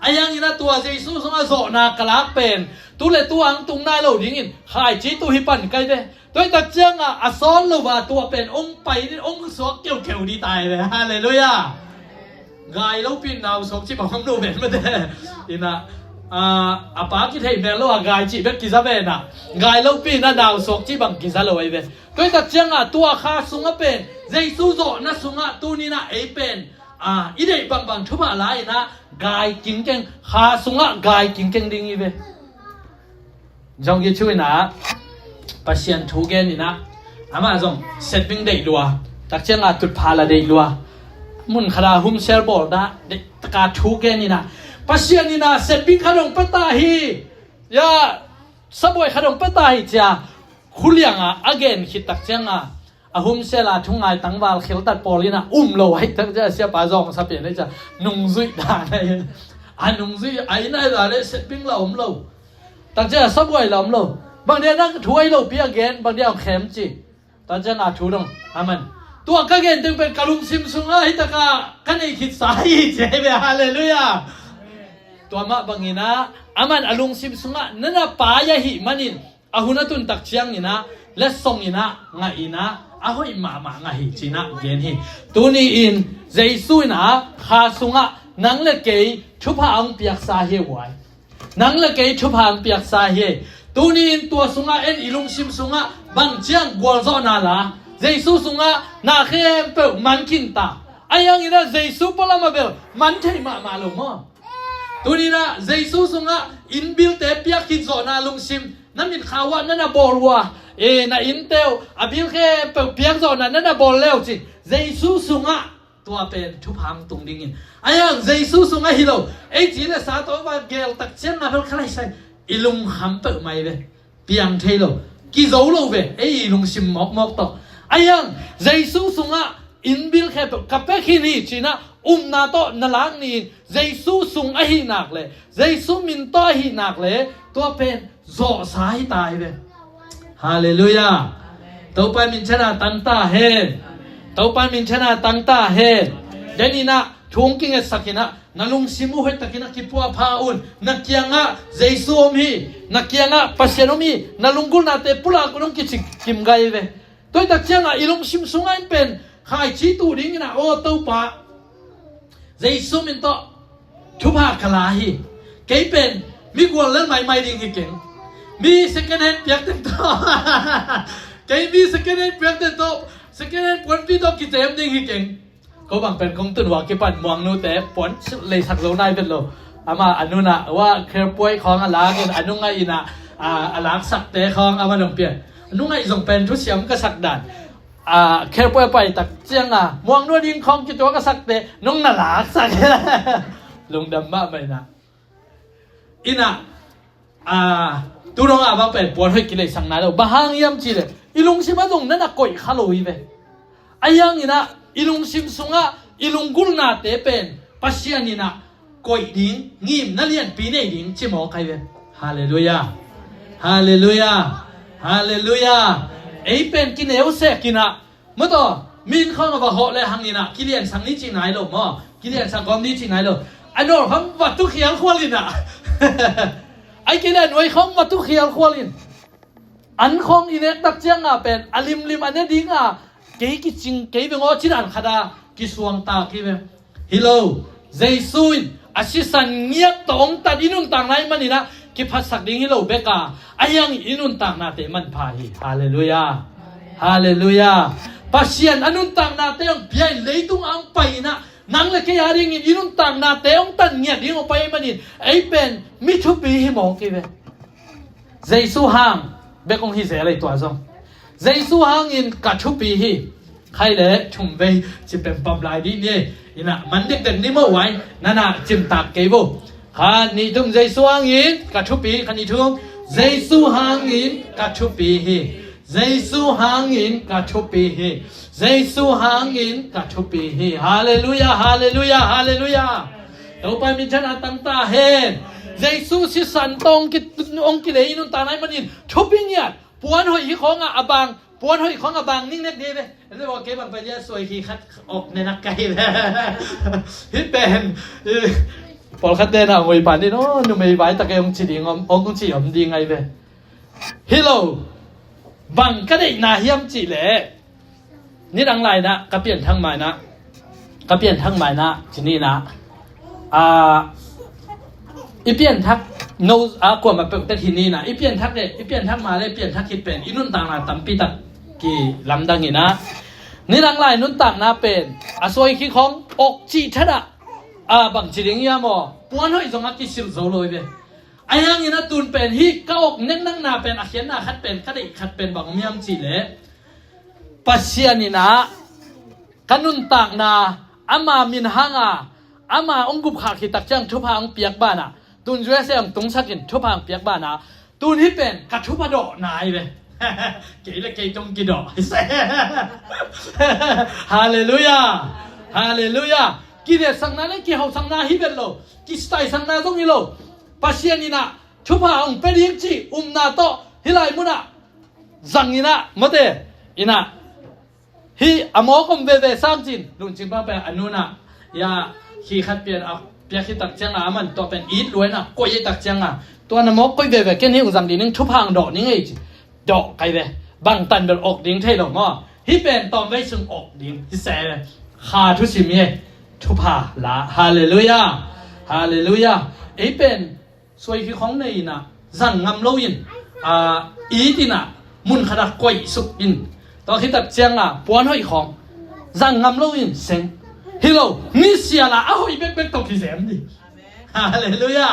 ไอ้ยังนี่นะตัวเจสุสงะโจนากลาเป็นตัวเลยตัวอังตุงนายเราดิ้งหายจีตัวฮิปันไกลเลยตัวตักเจ้าอ่ะซ้อนเราว่าตัวเป็นองค์ไปนี่องค์สวกเกี่ยวเกี่ยวดีตายเลยฮาเลลูยาไงเราปีนดาวสวกชิบของดูเป็นมาเด้อินะ ปากิเทเมโลกายจีเบกิซาเบนะกายโลปีน่ะดาวสกจีบังกิซาโลไอเบตัวตักเจียงตัวข้าสุงเป็นเจสุโจนะสุงตัวนี้นะเป็นอีเดบังทุบอะไรนะกายกิงเก่งข้าสุงกายกิงเก่งดิ้งอีเบจงกิช่วยนะปัสยันทูเกนี่นะอามาจงเซตบิ้งเด็กลัวตักเจียงจุดพาละเด็กลัวมุนขราหุมเซลบอลนะเด็กตะการทูเกนี่นะปัสยันนี่นะเซตบิ้งขนมปะตาฮียาสบวยขนมปะตาฮีจ้าคุเลียงagain คิดตักเจียงหุมเซลาทุ่งไงตั้งวาลเขลตัดปอลีนะโลให้ตักเจียเสียปาจงสับเปลี่ยนได้จ้ะนุ่งซุยด่าได้นุ่งซุยไอ้นั่นด่าได้เซตบิ้งเราโลตักเจียสบวยเราโลบางเดียนั่งถวยเราเปียเกนบางเดียเอาเข็มจีตักเจียถูดงอามันตัวก็เกนถึงเป็นกะลุงซิมซุงให้ตะกากันไอ้คิดสายเจ็บฮาเลลูยาตัวมาบางอีนะอามันอลุงซิมซุงนั่นน่ะป้ายาหิมันอินหุนตุนตักเชียงอีนะและส่งอีนะงาอีนะหุยมางาหิจีนะเกนหิตัวนี้อินเจสุยนะข้าซุงนังเลเกยชุบหางเปียกสาเหไว้นังเลเกยชุบหางเปียกสาเหตัวนี้อินตัวซุงอิลุงซิมซุงบางเชียงกวลโซนาลาเจสุซุงนาเข้มเปิลมันกินตาไอ้ยังอีนะเจสุปลามาเบลมันใช่มาลงมั้งตัวนี้นะเจสุซุงอินบิลเตเปียกินโซนาลุงซิมนั่นมีข่าวว่านั่นน่ะบอลว่ะน่ะอินเตลบิลแค่เปียกโซนานั่นน่ะบอลแล้วจิเจสุซุงตัวเป็นชุบหางตรงดิ้งอินไอ้ยังเจสุซุงฮิโลไอ้จีเนี่ยสาตัวว่าเกลตักเชียงมาเพิ่งใครใส่อิลุงหัมเปิดไม่เว้เปียงเทโลกิโซโลเว้ไอ้ลุงซิมมอกต่อไอ้ยังเจสุซุงอินบิลแค่กับเป็กที่นี่จีน่ะนาโตนลังนี่เจสุซุงไอ้หินักเลยเจสุมินโตหินักเลยตัวเป็นโจสายตายเว้ฮาเลลูยาตัวไปมินชนะตั้งตาเฮตัวไปมินชนะตั้งตาเฮเดนี่นะช่วงกิ้งสักนะนั่งลุงซิมูให้ตะกินักกิปัวพาอุนนักยังเจสุอมีนักยังปัสยานมีนั่งลุงกุลนาเตปุลากุลงกิจิกิมไกเวตัวตะกี้อีลุงซิมซุงไอเป็นขายชีตูดิ้งนะโอ้ตัวปะเจสุมินโตชุบหากลาฮีเกยเป็นมีกวนเล่นใหม่ดิ้งฮิเก่งมีสแกนเฮนเปียกเต็มโตเกยมีสแกนเฮนเปียกเต็มโตสแกนเฮนปวนปีโตกิเจมดิ้งฮิเก่งเขาบางเป็นคงตุนว่าเก็บปันมองนู้แต่ปวนเลยสักโลนายเป็นโลอามาอนุนะว่าเคยป่วยของอะไรกันอนุไงนะอะไรสักแต่ของอามาลงเปียนุ่งไงส่งเป็นทุเสียมก็สักด่านแค่ไปตักเจียงมองด้วยดิ้งของกิจวัตรก็สักแต่นุ่งน่ารักสักลงดำบ้าไปนะอินะตัวน้องบางเป็นปวดให้กิเลสสังนาเราบางยามจีเลยอีลุงซิมาตรงนั้นก่อยข้าลอยไปไอ้ยังอินะอีลุงซิมซุงอีลุงกุลนาเตเป็นปัสยานินะก่อยดิ้งงิมนั่นเรียนปีนี้ดิ้งชิมอใครเป็นฮาเลลูยาฮาเลลูยาฮาเลลูยาไอ้เป็นกินเอวเสกินะเมื่อต่อมินข้องกับเหาะเลยหังนี่นะกิเลสสังนี้จริงไหนหรอมั้งกิเลสสังกอมนี้จริงไหนหรออันนั้นเขาวัตถุเขียนขวาลินอ่ะไอ้กิเลสไว้ของวัตถุเขียนขวาลินอันของอินเนตตักเจียงเป็นอลิมอันนี้ดิ้งเกี่ยกิจริงเกี่ยเป็นว่าจิรันขดากิสวงตากี่เป็นฮิโลเจสุยอาศิสันเงียบตองตัดอินุนต่างไหนมันนี่นะกิพัสสักดิ้งฮิโลเบกาไอ้ยังอินุนต่างนาเตมันพาฮีฮาเลลูยาฮาเลลูยาปัสยันอนุนต่างนาเตยังเพียงเลยตุงอังไปนะนังเลกยาดิ่งอินุนต่างนาเตองตันเงียดิ่งออกไปมันนี่ไอ้เป็นมิทุบีฮิมองกี่เป็นเจสุฮังเบกงฮิเสอะไรตัวซองเจสุฮังอินกัชุบีฮิใครเลยชุมเวจะเป็นปั๊มลายดีเนี่ยอินะมันเด็กเด็กนี่เมื่อไว้นั่นน่ะจิมตักเก็บบุขันนี่ทุ่งเจสุฮังอินกัชุบีขันนี่ทุ่งเจสุฮังอินกัชุบีฮิเจสุฮังอินกัชุบีฮิเจสุฮังอินกัชุบีฮิฮาเลลูยาฮาเลลูยาฮาเลลูยาต่อไปมีชนะตั้งตาเห็นเจสุสิสันตองกิองกิเลนุนตาไหนมันอินชุบิเนี่ยปวนหอยของอบางปวนหอยของอบางนิ่งเน็กดีเลยแล้วบอกเก็บบางไปเยอะสวยขี้คัดออกในนักไก่เลยฮิตเป็นพอคัดเดินอ่ะงวยป่านนี่เนาะนุ่มไม่ไหวตะเกียงจีดีงอมคงจีอมดีไงเว้ฮิโลบางก็ได้นาเฮียมจีเลยนี่ดังไรนะก็เปลี่ยนทั้งใหม่นะก็เปลี่ยนทั้งใหม่นะทีนี้นะอีเปลี่ยนทัก โนกว่ามาเป็นที่นี่นะอีเปลี่ยนทักเลยอีเปลี่ยนทักมาเลยเปลี่ยนทักคิดเป็นอีนุ่นต่างนะตั้มปีตักกี่ลำดังนี่นะนี่ดังไรนุ่นต่างนะเป็นอาศัยคิดของอกจีทัดบางจีเรียงยามอปวนห้อยสงกิสิบโซโลยเบไอ้ยังนี่นะตูนเป็นฮิก้าอกเน้นนั่งนาเป็นอาเขียนนาคัดเป็นคัดอีกคัดเป็นบางมียมจีเล่ปัสเซียนี่นะกันุนต่างนะอามามินฮังอามาองกุบขาคิดตักจังทุพางเปียกบ้านะตูนช่วยเสียงตรงสักกินทุพางเปียกบ้านะตูนที่เป็นกัดทุพดอกนายเบเก๋ละเก๋จงกิดอกเซ่ฮาเลลูยาฮาเลลูยากิเลสสังนาเนี่ยกิเฮาสังนาฮิเบลโลกิสไตสังนาตรงนี้โลปัสเซียนี่นะทุพางเป็นยิ่งจีนาโตฮิไลมุนะจังนี่นะมาเตอินะฮีอโมกมเวสามจินลุนจินบ้าเป็นอนุนะยาขี้ขัดเปลี่ยนเอาเปียกขี้ตักเจียงมันตัวเป็นอีดรวยนะกวยตักเจียงตัวนโมกกวยเวเกนฮิอุจังดีนึงทุพางดอกนี่ไงดอกไก่เวบางตันเป็นอกดิ้งเท่หรอง้อฮิเป็นตอนไว้ซึ่งอกดิ้งที่แซ่ขาทุสิมีทุพาละฮาเลลูยาฮาเลลูยาไอเป็นสวยคือของในนะสั่งงำโลยินอีตินะมุนขนาดกวยสุกอินตอนที่ตัดเจียงปวนห้อยของสั่งงำโลยินเซงฮิโลนี่เสียละอ้าวอีเบ็กตกที่แซมดิฮาเลลูยา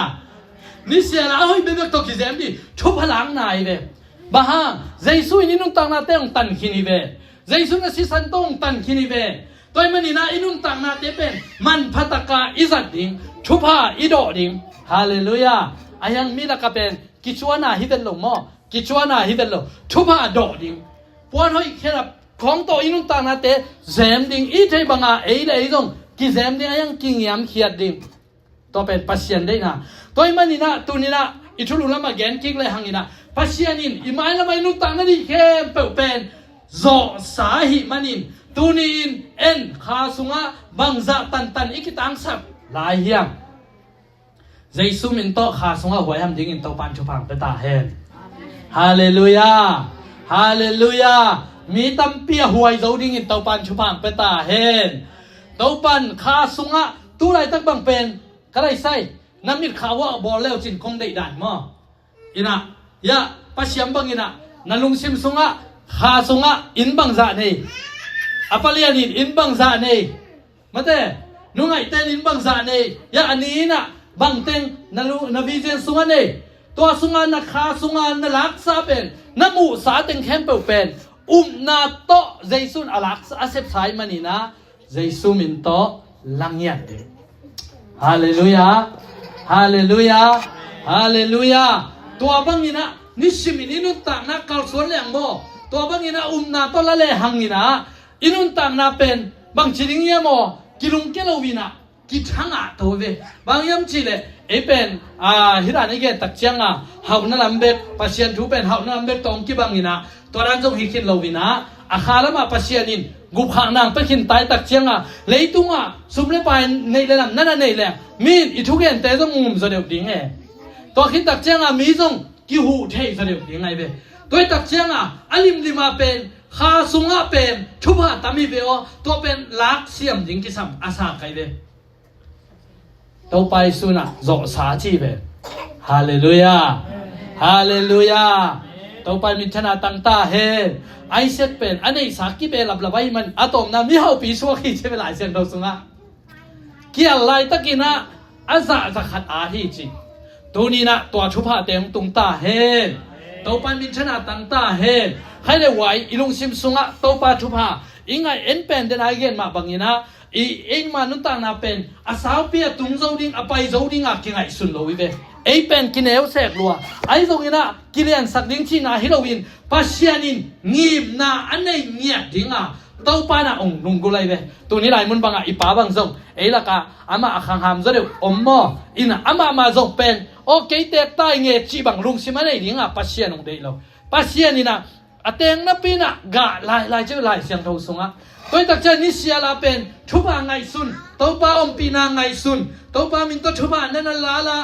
นี่เสียละอ้าวอีเบ็กตกที่แซมดิทุพลังนายเวบ้าใจสู้อินุ่งต่างนาเตงตันขินีเวใจสู้นัสิสันตงตันขินีเวตัวมันนี่นะอินุ่งต่างนาเตเป็นมันพัตกาอิจัดดิ่งชุพาอิโดดิ่งฮาเลลูยาอายังมีละกเป็นกิจวนาฮิเดลโลมอกิจวนาฮิเดลโลชุพาโดดิ่งปวนห้อยแค่ละของตัวอินุ่งต่างนาเตเซมดิ่งอีเทบังอาเอเลยตรงกิเซมดิ่งอายังกิงยามเขียดดิ่งตัวเป็นปัสเซียนได้นะตัวมันนี่นะตัวนี้นะอิทุลุละมาแกนกิกเลยหังนี่นะปัสเซียนินอิมายละไม่นุ่งต่างนั่นดิแค่เป็นโซสาหิมันินตูนีนเอ็นข้าสุงะบังซาตันอีกตังสับลายเฮียงใจสุมินโตข้าสุงะหวยทำดิ้งอินโตปันชุพังเปตาเฮนฮาเลลูยาฮาเลลูยามีตั้มเปียหวยเจ้าดิ้งอินโตปันชุพังเปตาเฮนโตปันข้าสุงะตู้ไรตั้งบังเป็นก็ได้ใส่น้ำมิดข่าวว่าบอลแล้วจินคงได้ด่านมั้งอินะยะปัสยามบังอินะนัลุงซิมสุงะข้าสุงะอินบังซาเนอปาเลียนินอินบังซาเนมาเต้นุ่งไอเต้นอินบังซาเนยะอันนี้นะบังเต็งนบีเจนสุงะเนตัวสุงะนักข้าสุงะนัลักซาเป็นน้ำมูสาเต็งแคมเปลเป็นนาโตเจสุนอลักซาเซฟไซมันนี่นะเจสุมินโตลังยัดฮาเลลูยาฮาเลลูยาฮาเลลูยาตัวบังนี่นะนิชิมินินุนต่างนักการสวนแหลงโบตัวบังนี่นะนาโตละเลหังนี่นะอินุนต่างนาเป็นบางชิลิงเยมอกิลุงเกลวินะกิทังตัวเวบางยามชิเลเป็นฮิรานิเกตักเจียงหาวนั่นลำเบกปัสยันทูเป็นหาวนั่นลำเบกตองกิบังนี่นะตัวนั้นจงฮิคินโลวินะอาคาละมาปัสยันินกุบหางนางไปขินตายตักเจียงเลยตุงสุมเลปายในเรื่องนั่นในเรื่องมีอิทุกเย็นแต่จงมุมจะเดียวดิ้งตัวขินตักเจียงมีจงกิหูเทจะเดียวดิ้งไงเวตัวตักเจียงอลิมลิมาเป็นข้าสุงะเป็นทุบหาตามีเวอตัวเป็นลักเสียมดิ้งกิสัมอาสาไกเวตัวไปสุนัขโจสาจีเวฮาเลลูยาฮาเลลูยาตัวไปมิชนาตังตาเฮไอเซตเป็นอันนี้สักกี่เป็นหลับหลับไว้มันอะตอมนะมีเฮาปีชัวขี้ใช่ไหมหลายเซนเราสุงะเกี่ยอะไรตะกี้นะอาซาจะขัดอาฮีจีตัวนี้นะตัวชุบหาเต็มตุงตาเฮตัวไปมิชนาตังตาเฮให้ได้ไหวอีลุงซิมสุงะตัวไปชุบหาอีไงเอ็นเป็นเดนไอเกนมาบางอย่างนะอีเอ็นมานุนต่างนาเป็นอาสาวเปียตุงโจดิ้งอภัยโจดิ้งกินไงสุนโลวิเบไอเป็นกินเอวเสกลัวไอตรงนี้นะกิเลนสักดิ้งที่นาฮิโรวินปัสยานินงีบนาอันไหนเงียดิ้งตัวปานะองลุงกุไลเบตัวนี้ไรมุนบังอีป้าบังซงไอละกาอามาขังหามซะเดียวอมมออินะอามาซงเป็นโอเคเตะใต้เงียจีบังลุงสิมันไอดิ้งปัสยานองเดียวปัสยานินะอเตงนับปีนะกะลายเจ้าลายเสียงทงสงตัวตักเจนิสยาลาเป็นชุบะไงซุนตัวป้าอมปีนาไงซุนตัวป้ามินตัวชุบะนั่นลาลา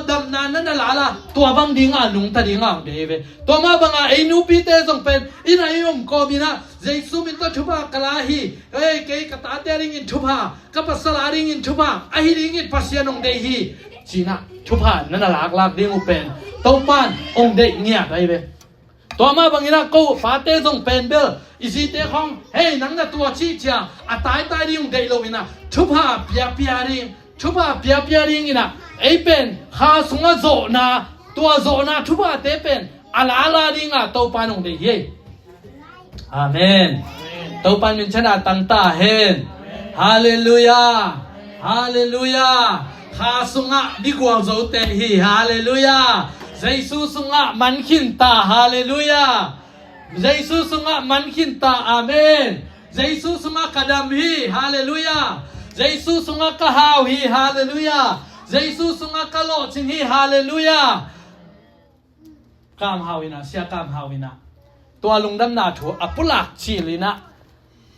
ดำนั่นลาลาตัวบังดิ้งลุงตาดิ้งเดเวตัวมาบังไอนูปีเตส่งเป็นอินายมกบินะเจสุมินตัวชุบะกลาฮีเอ้ยเกยกตาเตริงินชุบะกับปัสสลาริงินชุบะไอฮิริงินปัสยานงเดฮีจีน่า ชุผ่านนั่นหลักดิ้งอุเป็นเต้าป้านองเด็กเงียบไปเว้ตัวมาบางทีนะกูฟาเต้ส่งเป็นเบลอีสิเตของเฮ้ยนั่งน่ะตัวชี้จ้าอ่ะตายดิ้งเด็กเราอินะชุผ่าเปียดิ้งชุผ่าเปียดิ้งอินะไอเป็นข้าสงโจนาตัวโจนาชุผ่าเตเป็นalaดิ้งอ่ะเต้าป้านองเด็กเฮ้อาเมนเต้าป้านมินชนะตั้งตาเห็นฮาเลลูยาฮาเลลูยาข้าสงะดีกว่าโจเตฮีฮาเลลูยาเยซูสงะมันขินตาฮาเลลูยาเยซูสงะมันขินตาอาเมนเยซูสงะกระดำฮีฮาเลลูยาเยซูสงะกะฮาวฮีฮาเลลูยาเยซูสงะกะโลชิงฮีฮาเลลูยากามฮาวินะเสียกามฮาวินะตัวลุงดำนาถัวอปุลักชีลินะ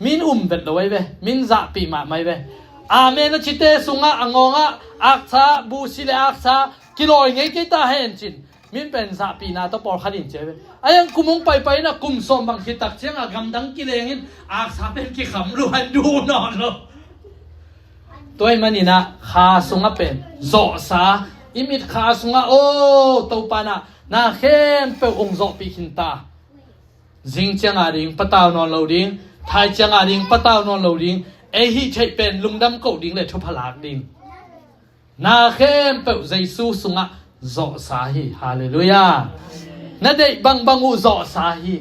มินเบ็ดเอาไว้เว้มินจะปีมาไม่เว้อาเมนชิเตสุงะอังงะอักษาบูชิเลอักษากิโลยังไงกี่ตาเห็นจินมินเป็นจะปีนาตัวปอลขัดินเจ้เว้ไอ้ยังกุมงไปนะกุมสมบังคิดตักเชียงกำดังกิเลงินอักษาเป็นกี่คำรู้ให้ดูนอนเนาะตัวมันนี่นะข้าสุงะเป็นโจซาอิมิดข้าสุงะโอ้ตัวปานะนาเข้มเปองโจปีขินตาจิงเจียงอาริงปะตาวนอนเหลาดิงไทยเจียงอาริงปะตาวนอนเหลาดิงเอฮิใช้เป็นลุงดำเก่าดิงเลยชุบพลากดิงนาเข้มเปเยซูสุงะโจสาฮีฮาเลลูยานั่นเด็กบังอุโจสาฮี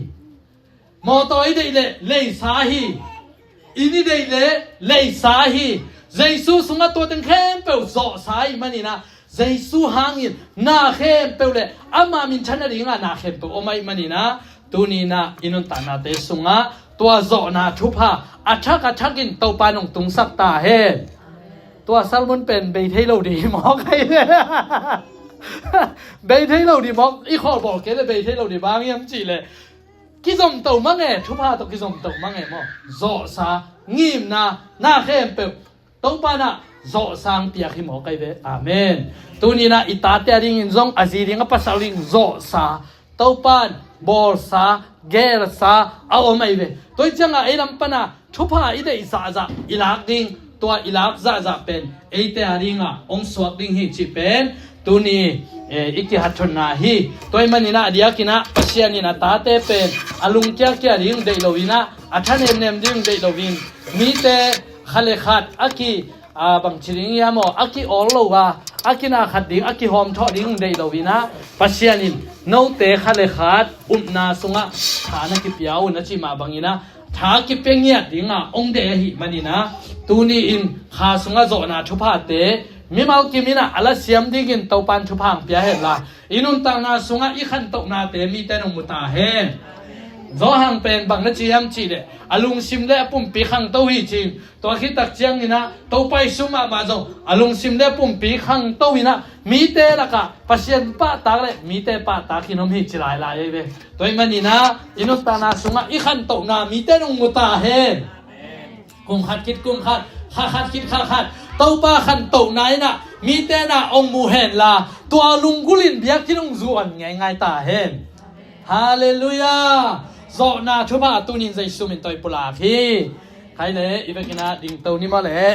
มอตัวอีเด็กเลยสาฮีอินี่เด็กเลยสาฮีเยซูสุงะตัวตึงเข้มเปโจสาฮีมันนี่นะเยซูหางินนาเข้มเปเลยอามามินชันนาดิงะนาเข้มเปโอไม่มันนี่นะตัวนี้นะอินุนตานาเตสุงะตัวโจนาชุบฮาอัชชักินตัวปานงตุงสักตาเฮตัวซัลมุนเป็นเบย์ให้เราดีมอกใครเนี่ยเบย์ให้เราดีมอกอีขอบอกแกเลยเบย์ให้เราดีบ้างยังจีเลยกิจมตัวมั้งไงชุบฮาตัวกิจมตัวมั้งไงมอโจซางิมนาหน้าเข้มเปตัวปานะโจสังเปียกให้หมอใครเวอาเมนตัวนี้นะอิตาเตียริงซงอาซีริงกับภาษาลิงโจซาตัวปานบอลซาเกลซาเอาไม่เวตัวจังไอ้ลำปนาชุบฮาอีเดอิสาจะอิลักดิงตัวอิลักจะเป็นเอเตอริงอ่ะองสวกดิงฮิจิเป็นตัวนี้อิกิฮัตชนาฮีตัวมันนี่นะเดียกินะปัศยานี่นะตาเตเป็นอลุงเกียเกียริงเดโลวินะอัฐานเนมดิงเดโลวินมีเตขเลขัดอากีบางชริงยามออากีออลโลวาอากีนาขัดดิงอากีหอมทอดิงเดโลวินะปัศยานินโนเตขเลขัดนาสุงะฐานะกิปยาวนะจิมาบางนี่นะถ้ากิเป็นเงียดิงอ่ะองเดหิมันนี่นะตัวนี้อินข้าสงะโจนาชุบฮาเตมีมากิมินะอะไรเสียมดิ่งตัวปันชุบหางเปียเห็นละอินุนตังนาสงะอีขันตกนาเตมีแต่นมุตาเฮนโจหังเป็นบางนัดจียมจีเดอลุงซิมเดปุ่มปีขังตัวหิจิมตัวคิดตักเจียงนี่นะตัวไปสุมาบาโจอลุงซิมเดปุ่มปีขังตัววินะมีเตละกะปัศยันป้าตากเลยมีเตป้าตากินนมหิจิลายลายเวตัวมันนี่นะอินุนตังนาสงะอีขันตกนามีแต่นมุตาเฮนกุมขัดคิดกุมขัดขัดคิดขัดตัวป้าขันตกไหนนะมีแต่น่ะองมูเห็นละตัวลุงกุลินเบียกที่ลุงจวนง่ายตาเห็นฮาเลลูยาโจนาชุบาตุนินใจสุมินตัวปุลาคีใครเลยอีเวกินะดิ่งตัวนี้มาเลย